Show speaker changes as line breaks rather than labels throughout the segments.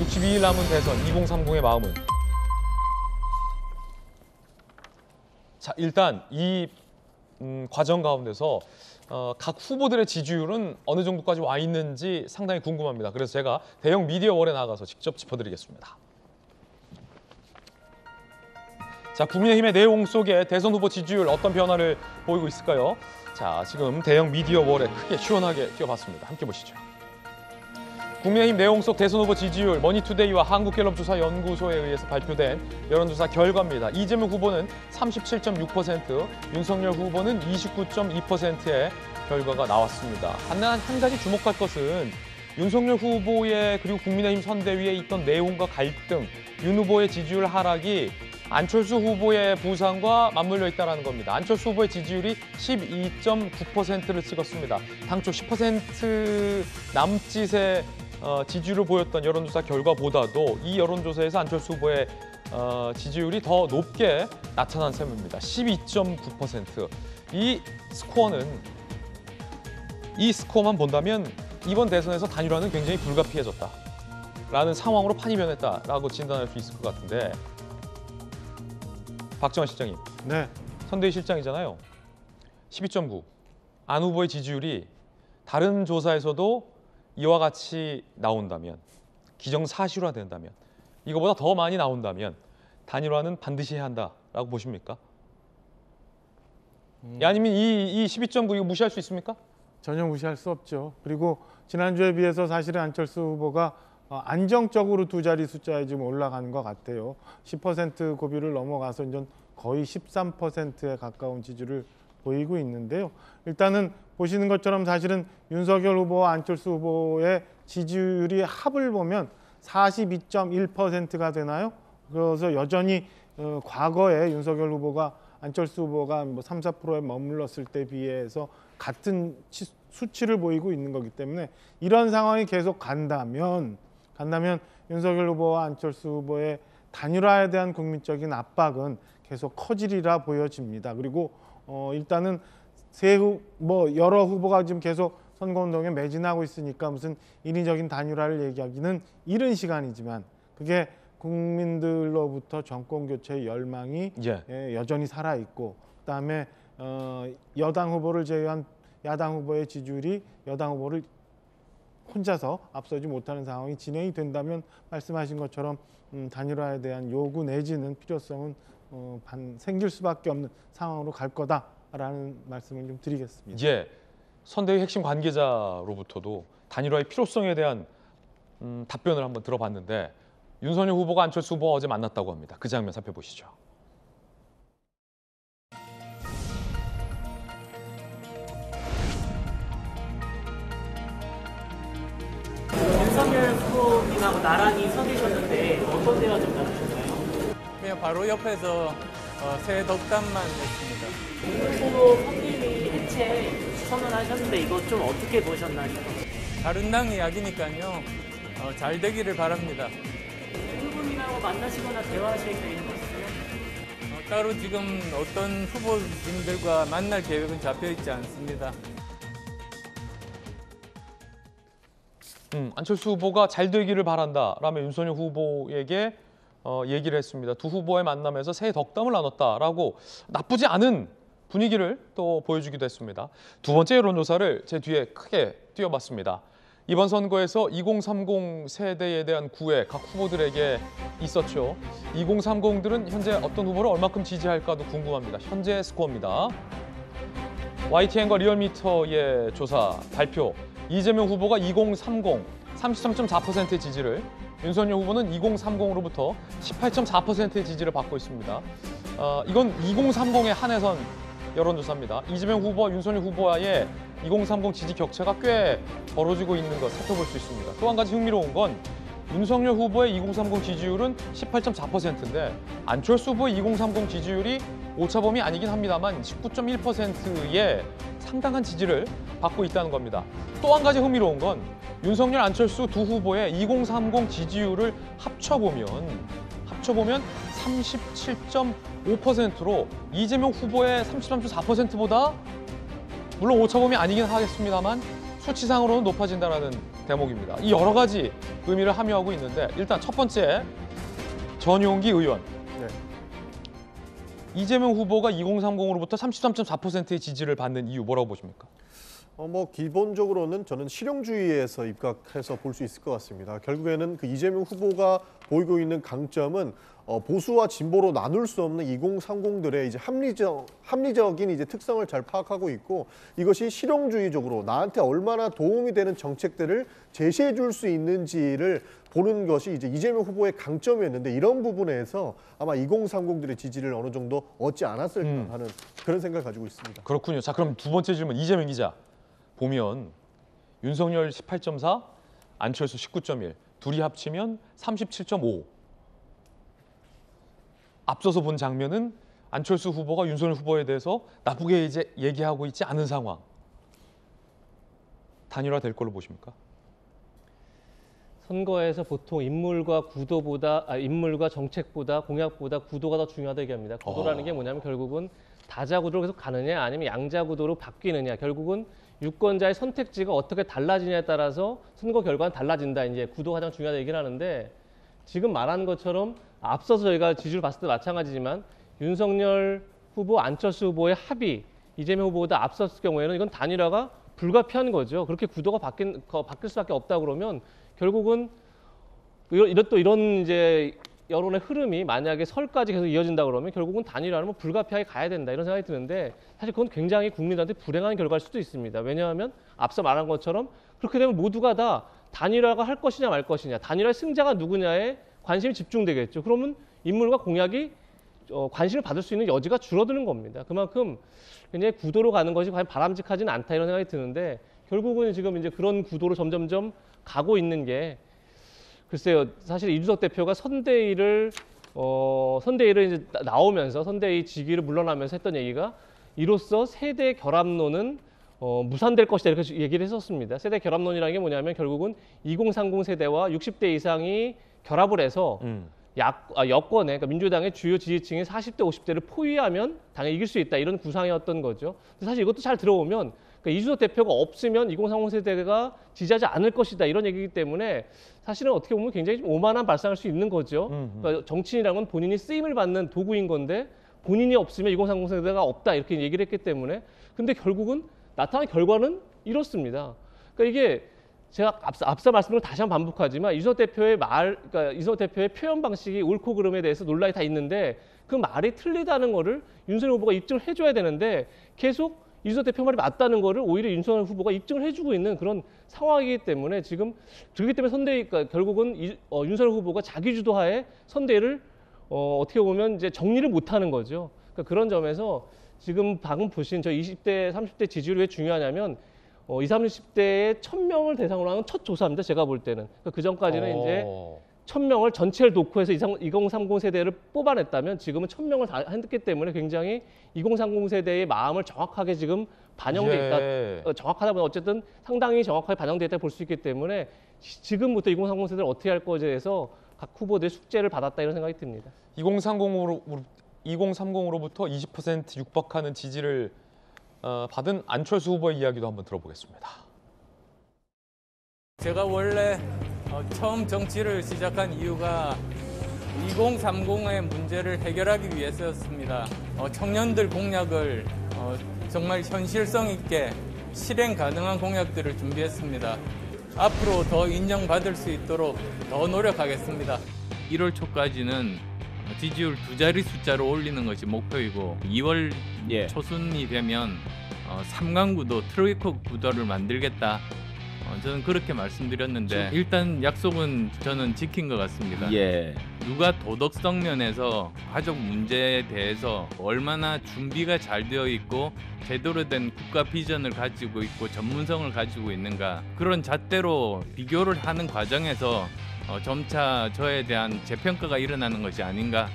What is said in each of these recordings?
62일 남은 대선 2030의 마음은? 자, 일단 이 과정 가운데서 각 후보들의 지지율은 어느 정도까지 와 있는지 상당히 궁금합니다. 그래서 제가 대형 미디어월에 나가서 직접 짚어드리겠습니다. 자, 국민의힘의 내용 속에 대선 후보 지지율 어떤 변화를 보이고 있을까요? 자, 지금 대형 미디어월에 크게 시원하게 띄워봤습니다. 함께 보시죠. 국민의힘 내용 속 대선 후보 지지율 머니투데이와 한국갤럽조사연구소에 의해서 발표된 여론조사 결과입니다. 이재명 후보는 37.6%, 윤석열 후보는 29.2%의 결과가 나왔습니다. 한 가지 주목할 것은 윤석열 후보의 그리고 국민의힘 선대위에 있던 내용과 갈등, 윤 후보의 지지율 하락이 안철수 후보의 부상과 맞물려 있다는 겁니다. 안철수 후보의 지지율이 12.9%를 찍었습니다. 당초 10% 남짓의 지지율을 보였던 여론조사 결과보다도 이 여론조사에서 안철수 후보의 지지율이 더 높게 나타난 셈입니다. 12.9%. 이 스코어만 본다면 이번 대선에서 단일화는 굉장히 불가피해졌다라는 상황으로 판이 변했다라고 진단할 수 있을 것 같은데, 박정환 실장님,
네.
선대위 실장이잖아요. 12.9. 안 후보의 지지율이 다른 조사에서도 이와 같이 나온다면, 기정사실화된다면, 이거보다 더 많이 나온다면 단일화는 반드시 해야 한다라고 보십니까? 아니면 이 12.9 이거 무시할 수 있습니까?
전혀 무시할 수 없죠. 그리고 지난주에 비해서 사실은 안철수 후보가 안정적으로 두 자리 숫자에 지금 올라가는 것 같아요. 10% 고비를 넘어가서 이제 거의 13%에 가까운 지지를 보이고 있는데요. 일단은 보시는 것처럼 사실은 윤석열 후보와 안철수 후보의 지지율이 합을 보면 42.1%가 되나요? 그래서 여전히 과거에 윤석열 후보가 안철수 후보가 뭐 3, 4%에 머물렀을 때 비해서 같은 수치를 보이고 있는 거기 때문에 이런 상황이 계속 간다면 윤석열 후보와 안철수 후보의 단일화에 대한 국민적인 압박은 계속 커지리라 보여집니다. 그리고 일단은 여러 후보가 지금 계속 선거운동에 매진하고 있으니까 무슨 인위적인 단일화를 얘기하기는 이른 시간이지만 그게 국민들로부터 정권 교체의 열망이 여전히 살아있고, 그다음에 여당 후보를 제외한 야당 후보의 지지율이 여당 후보를 혼자서 앞서지 못하는 상황이 진행이 된다면 말씀하신 것처럼 단일화에 대한 요구 내지는 필요성은 생길 수밖에 없는 상황으로 갈 거다라는 말씀을 좀 드리겠습니다.
예, 선대위 핵심 관계자로부터도 단일화의 필요성에 대한 답변을 한번 들어봤는데, 윤석열 후보가 안철수 후보와 어제 만났다고 합니다. 그 장면 살펴보시죠.
윤석열 후보님하고 나란히 서 계셨는데 어떤 대화 좀 나누셨나요?
그냥 바로 옆에서 새 덕담만 했습니다.
후보 선임이 해체 선언하셨는데 이거 좀 어떻게 보셨나요?
다른 당 이야기니까요. 잘 되기를 바랍니다.
후보님하고 만나시거나 대화하실 계획은 없으세요?
따로 지금 어떤 후보님들과 만날 계획은 잡혀 있지 않습니다.
안철수 후보가 잘 되기를 바란다라며 윤석열 후보에게 얘기를 했습니다. 두 후보의 만남에서 새 덕담을 나눴다라고 나쁘지 않은 분위기를 또 보여주기도 했습니다. 두 번째 여론조사를 제 뒤에 크게 띄워봤습니다. 이번 선거에서 2030 세대에 대한 구애 각 후보들에게 있었죠. 2030들은 현재 어떤 후보를 얼마큼 지지할까도 궁금합니다. 현재 스코어입니다. YTN과 리얼미터의 조사 발표. 이재명 후보가 2030 33.4%의 지지를, 윤석열 후보는 2030으로부터 18.4%의 지지를 받고 있습니다. 이건 2030에 한해선 여론조사입니다. 이재명 후보와 윤석열 후보와의 2030 지지 격차가 꽤 벌어지고 있는 것 살펴볼 수 있습니다. 또 한 가지 흥미로운 건 윤석열 후보의 2030 지지율은 18.4%인데 안철수 후보의 2030 지지율이 오차범위 아니긴 합니다만 19.1%의 상당한 지지를 받고 있다는 겁니다. 또 한 가지 흥미로운 건 윤석열, 안철수 두 후보의 2030 지지율을 합쳐보면 37.5%로 이재명 후보의 33.4%보다 물론 오차범위 아니긴 하겠습니다만 수치상으로는 높아진다는 대목입니다. 이 여러 가지 의미를 함유하고 있는데 일단 첫 번째 전용기 의원.
네.
이재명 후보가 2030으로부터 33.4%의 지지를 받는 이유 뭐라고 보십니까?
뭐 기본적으로는 저는 실용주의에서 입각해서 볼 수 있을 것 같습니다. 결국에는 그 이재명 후보가 보이고 있는 강점은 보수와 진보로 나눌 수 없는 2030들의 이제 합리적인 이제 특성을 잘 파악하고 있고, 이것이 실용주의적으로 나한테 얼마나 도움이 되는 정책들을 제시해 줄 수 있는지를 보는 것이 이제 이재명 후보의 강점이었는데, 이런 부분에서 아마 2030들의 지지를 어느 정도 얻지 않았을까 하는 그런 생각을 가지고 있습니다.
그렇군요. 자, 그럼 두 번째 질문 이재명 기자. 보면 윤석열 18.4, 안철수 19.1, 둘이 합치면 37.5. 앞서서 본 장면은 안철수 후보가 윤석열 후보에 대해서 나쁘게 이제 얘기하고 있지 않은 상황. 단일화 될 걸로 보십니까?
선거에서 보통 인물과 정책보다 공약보다 구도가 더 중요하다 얘기합니다. 구도라는 게 뭐냐면 결국은 다자 구도로 계속 가느냐 아니면 양자 구도로 바뀌느냐, 결국은 유권자의 선택지가 어떻게 달라지냐에 따라서 선거 결과는 달라진다. 이제 구도가 가장 중요하다 얘기를 하는데, 지금 말하는 것처럼 앞서서 저희가 지지를 봤을 때 마찬가지지만 윤석열 후보, 안철수 후보의 합의, 이재명 후보보다 앞섰을 경우에는 이건 단일화가 불가피한 거죠. 그렇게 구도가 바뀔 수밖에 없다 그러면 결국은 이런 이제 여론의 흐름이 만약에 설까지 계속 이어진다 그러면 결국은 단일화는 불가피하게 가야 된다, 이런 생각이 드는데, 사실 그건 굉장히 국민들한테 불행한 결과일 수도 있습니다. 왜냐하면 앞서 말한 것처럼 그렇게 되면 모두가 다 단일화가 할 것이냐 말 것이냐, 단일화의 승자가 누구냐에 관심이 집중되겠죠. 그러면 인물과 공약이 관심을 받을 수 있는 여지가 줄어드는 겁니다. 그만큼 굉장히 구도로 가는 것이 과연 바람직하지는 않다, 이런 생각이 드는데, 결국은 지금 이제 그런 구도로 점점점 가고 있는 게, 글쎄요, 사실 이준석 대표가 선대위를 이제 나오면서 선대위 직위를 물러나면서 했던 얘기가, 이로써 세대 결합론은 무산될 것이다, 이렇게 얘기를 했었습니다. 세대 결합론이라는 게 뭐냐면 결국은 2030 세대와 60대 이상이 결합을 해서 여권에, 그러니까 민주당의 주요 지지층인 40대, 50대를 포위하면 당연히 이길 수 있다, 이런 구상이었던 거죠. 근데 사실 이것도 잘 들어보면 그러니까 이준석 대표가 없으면 2030 세대가 지지하지 않을 것이다, 이런 얘기이기 때문에 사실은 어떻게 보면 굉장히 좀 오만한 발상할 수 있는 거죠. 그러니까 정치인이라는 건 본인이 쓰임을 받는 도구인 건데 본인이 없으면 2030 세대가 없다, 이렇게 얘기를 했기 때문에, 근데 결국은 나타난 결과는 이렇습니다. 그러니까 이게 제가 앞서 말씀을 다시 한번 반복하지만 이준석 대표의 그러니까 이준석 대표의 표현 방식이 옳고 그름에 대해서 논란이 다 있는데, 그 말이 틀리다는 거를 윤석열 후보가 입증을 해줘야 되는데, 계속 이준석 대표 말이 맞다는 거를 오히려 윤석열 후보가 입증을 해주고 있는 그런 상황이기 때문에, 지금 그렇기 때문에 선대위, 그러니까 결국은 윤석열 후보가 자기 주도하에 선대위를 어떻게 보면 이제 정리를 못하는 거죠. 그러니까 그런 점에서 지금 방금 보신 저 20대, 30대 지지율이 왜 중요하냐면 20, 30대의 1000명을 대상으로 하는 첫 조사입니다. 제가 볼 때는. 그러니까 그 전까지는 이제 1000명을 전체를 놓고 해서 2030 세대를 뽑아냈다면, 지금은 1000명을 다 했기 때문에 굉장히 2030 세대의 마음을 정확하게 지금 반영돼 있다. 정확하다 보면 어쨌든 상당히 정확하게 반영돼 있다 볼 수 있기 때문에, 지금부터 2030 세대를 어떻게 할 것에 대해서 각 후보들의 숙제를 받았다, 이런 생각이 듭니다.
2030으로부터 20% 육박하는 지지를 받은 안철수 후보의 이야기도 한번 들어보겠습니다.
제가 원래 처음 정치를 시작한 이유가 2030의 문제를 해결하기 위해서였습니다. 청년들 공약을 정말 현실성 있게 실행 가능한 공약들을 준비했습니다. 앞으로 더 인정받을 수 있도록 더 노력하겠습니다. 1월 초까지는 지지율 2자리 숫자로 올리는 것이 목표이고, 2월 초순이 되면 3강구도, 트로이커 구도를 만들겠다. 저는 그렇게 말씀드렸는데, 일단 약속은 저는 지킨 것 같습니다. 누가 도덕성 면에서 가족 문제에 대해서 얼마나 준비가 잘 되어 있고 제대로 된 국가 비전을 가지고 있고 전문성을 가지고 있는가, 그런 잣대로 비교를 하는 과정에서 점차 저에 대한 재평가가 일어나는 것이 아닌가.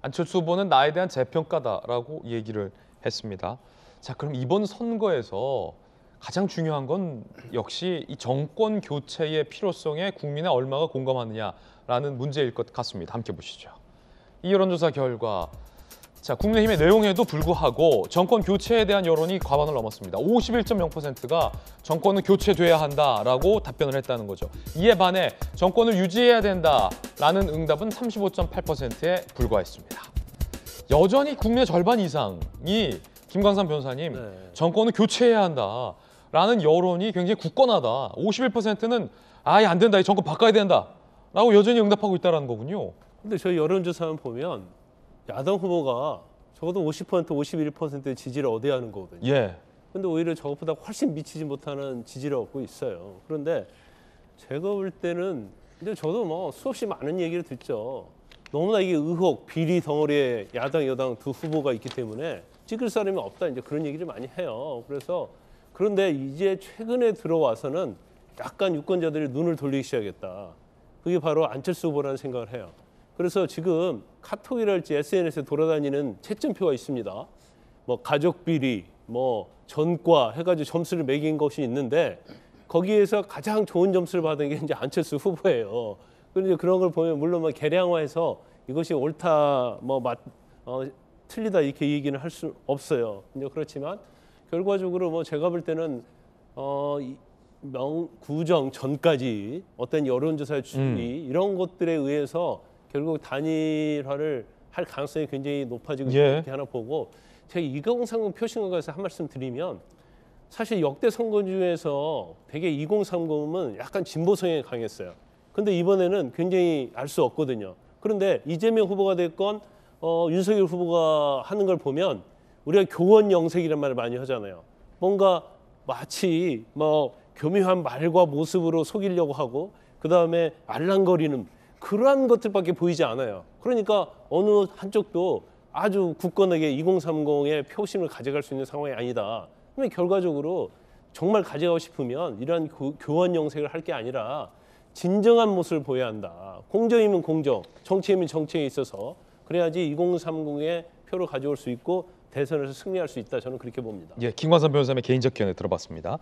안철수 후보는 나에 대한 재평가다라고 얘기를 했습니다. 자, 그럼 이번 선거에서 가장 중요한 건 역시 이 정권 교체의 필요성에 국민의 얼마가 공감하느냐라는 문제일 것 같습니다. 함께 보시죠. 이 여론조사 결과 자, 국민의힘의 내용에도 불구하고 정권 교체에 대한 여론이 과반을 넘었습니다. 51.0%가 정권은 교체돼야 한다라고 답변을 했다는 거죠. 이에 반해 정권을 유지해야 된다라는 응답은 35.8%에 불과했습니다. 여전히 국민의 절반 이상이 김광삼 변호사님, 정권을 교체해야 한다라는 여론이 굉장히 굳건하다. 51%는 아예 안 된다, 이 정권 바꿔야 된다라고 여전히 응답하고 있다는 거군요.
근데 저희 여론조사만 보면 야당 후보가 적어도 50%, 51%의 지지를 얻어야 하는 거거든요.
예.
근데 오히려 저것보다 훨씬 미치지 못하는 지지를 얻고 있어요. 그런데 제가 볼 때는 근데 저도 뭐 수없이 많은 얘기를 듣죠. 너무나 이게 의혹, 비리 덩어리에 야당, 여당 두 후보가 있기 때문에 찍을 사람이 없다. 이제 그런 얘기를 많이 해요. 그래서 그런데 이제 최근에 들어와서는 약간 유권자들이 눈을 돌리기 시작했다. 그게 바로 안철수 후보라는 생각을 해요. 그래서 지금 카톡이랄지 SNS에 돌아다니는 채점표가 있습니다. 뭐 가족 비리, 뭐 전과 해가지고 점수를 매긴 것이 있는데 거기에서 가장 좋은 점수를 받은 게 이제 안철수 후보예요. 그런데 그런 걸 보면 물론 뭐 계량화해서 이것이 옳다, 틀리다 이렇게 얘기는 할 수 없어요. 근데 그렇지만 결과적으로 뭐 제가 볼 때는 구정 전까지 어떤 여론조사 추이 이런 것들에 의해서 결국 단일화를 할 가능성이 굉장히 높아지고 있다 이렇게 하나 보고 제가 2030 표심과에서 한 말씀 드리면 사실 역대 선거 중에서 되게 2030은 약간 진보 성향이 강했어요. 근데 이번에는 굉장히 알 수 없거든요. 그런데 이재명 후보가 됐건 윤석열 후보가 하는 걸 보면 우리가 교원 영색이란 말을 많이 하잖아요. 뭔가 마치 뭐 교묘한 말과 모습으로 속이려고 하고 그다음에 알랑거리는 그러한 것들밖에 보이지 않아요. 그러니까 어느 한쪽도 아주 굳건하게 2030의 표심을 가져갈 수 있는 상황이 아니다. 그러면 결과적으로 정말 가져가고 싶으면 이러한 교원 영색을 할 게 아니라 진정한 모습을 보여야 한다. 공정이면 공정, 정치이면 정치에 있어서 그래야지 2030의 표를 가져올 수 있고 대선에서 승리할 수 있다. 저는 그렇게 봅니다.
예, 김광삼 변호사님의 개인적 견해 들어봤습니다.